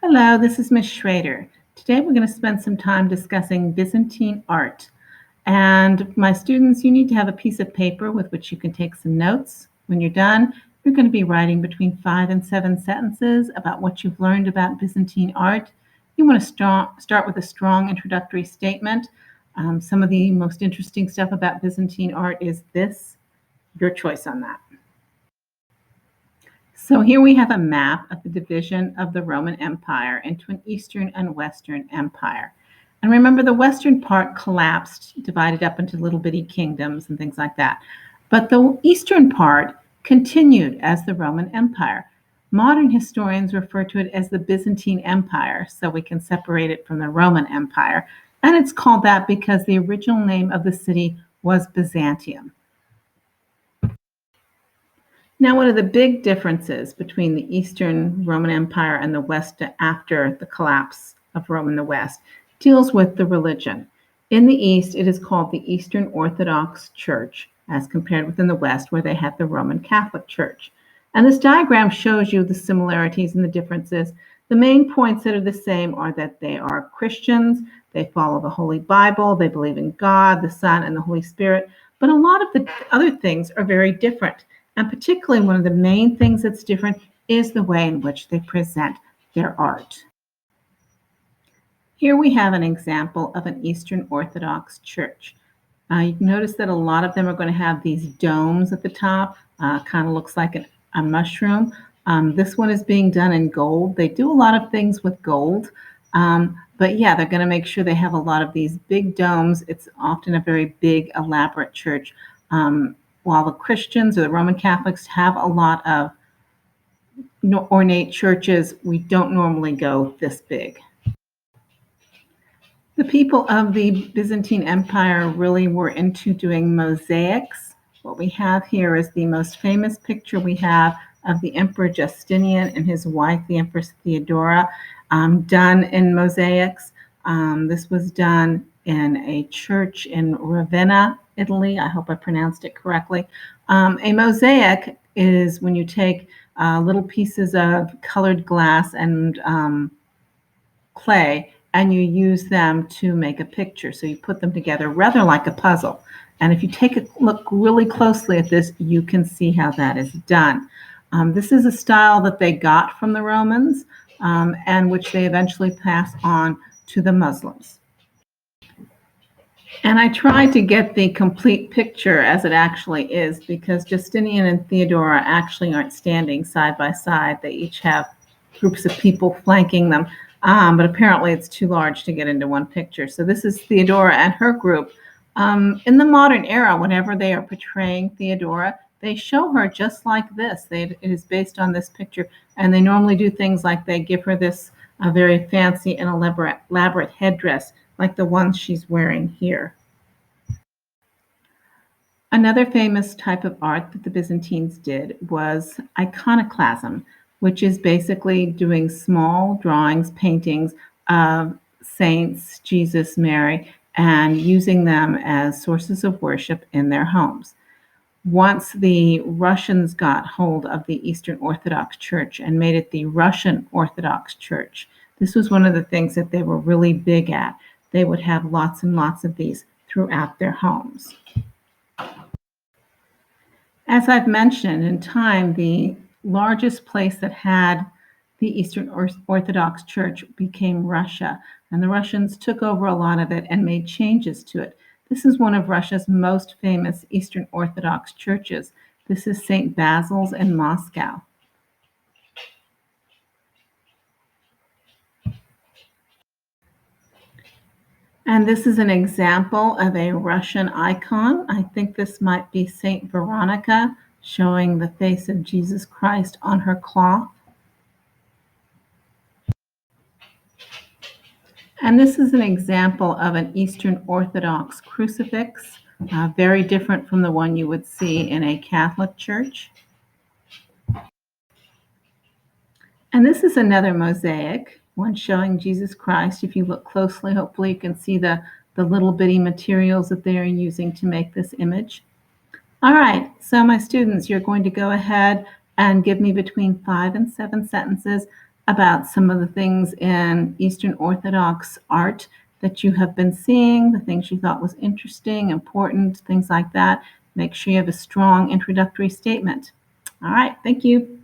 Hello, this is Ms. Schrader. Today we're going to spend some time discussing Byzantine art. And my students, you need to have a piece of paper with which you can take some notes. When you're done, you're going to be writing between 5 and 7 sentences about what you've learned about Byzantine art. You want to start with a strong introductory statement. Some of the most interesting stuff about Byzantine art is this. Your choice on that. So here we have a map of the division of the Roman Empire into an Eastern and Western Empire. And remember, the Western part collapsed, divided up into little bitty kingdoms and things like that. But the Eastern part continued as the Roman Empire. Modern historians refer to it as the Byzantine Empire, so we can separate it from the Roman Empire. And it's called that because the original name of the city was Byzantium. Now, one of the big differences between the Eastern Roman Empire and the West after the collapse of Rome in the West deals with the religion. In the East, it is called the Eastern Orthodox Church, as compared with in the West, where they had the Roman Catholic Church. And this diagram shows you the similarities and the differences. The main points that are the same are that they are Christians, they follow the Holy Bible, they believe in God, the Son, and the Holy Spirit. But a lot of the other things are very different. And particularly one of the main things that's different is the way in which they present their art. Here we have an example of an Eastern Orthodox church. You can notice that a lot of them are going to have these domes at the top, kind of looks like a mushroom. This one is being done in gold. They do a lot of things with gold, but yeah, they're going to make sure they have a lot of these big domes. It's often a very big, elaborate church. While the Christians or the Roman Catholics have a lot of ornate churches, we don't normally go this big. The people of the Byzantine Empire really were into doing mosaics. What we have here is the most famous picture we have of the Emperor Justinian and his wife, the Empress Theodora, done in mosaics. This was done in a church in Ravenna, Italy. I hope I pronounced it correctly. A mosaic is when you take little pieces of colored glass and clay and you use them to make a picture. So you put them together rather like a puzzle. And if you take a look really closely at this, you can see how that is done. This is a style that they got from the Romans and which they eventually passed on to the Muslims. And I tried to get the complete picture as it actually is because Justinian and Theodora actually aren't standing side by side. They each have groups of people flanking them, but apparently it's too large to get into one picture. So this is Theodora and her group. In the modern era, whenever they are portraying Theodora, they show her just like this. It is based on this picture, and they normally do things like they give her this very fancy and elaborate headdress like the one she's wearing here. Another famous type of art that the Byzantines did was iconoclasm, which is basically doing small drawings, paintings of saints, Jesus, Mary, and using them as sources of worship in their homes. Once the Russians got hold of the Eastern Orthodox Church and made it the Russian Orthodox Church, this was one of the things that they were really big at. They would have lots and lots of these throughout their homes. As I've mentioned, in time, the largest place that had the Eastern Orthodox Church became Russia, and the Russians took over a lot of it and made changes to it. This is one of Russia's most famous Eastern Orthodox churches. This is St. Basil's in Moscow. And this is an example of a Russian icon. I think this might be Saint Veronica showing the face of Jesus Christ on her cloth. And this is an example of an Eastern Orthodox crucifix, very different from the one you would see in a Catholic church. And this is another mosaic, one showing Jesus Christ. If you look closely, hopefully you can see the little bitty materials that they are using to make this image. All right, so my students, you're going to go ahead and give me between 5 and 7 sentences about some of the things in Eastern Orthodox art that you have been seeing, the things you thought was interesting, important, things like that. Make sure you have a strong introductory statement. All right, thank you.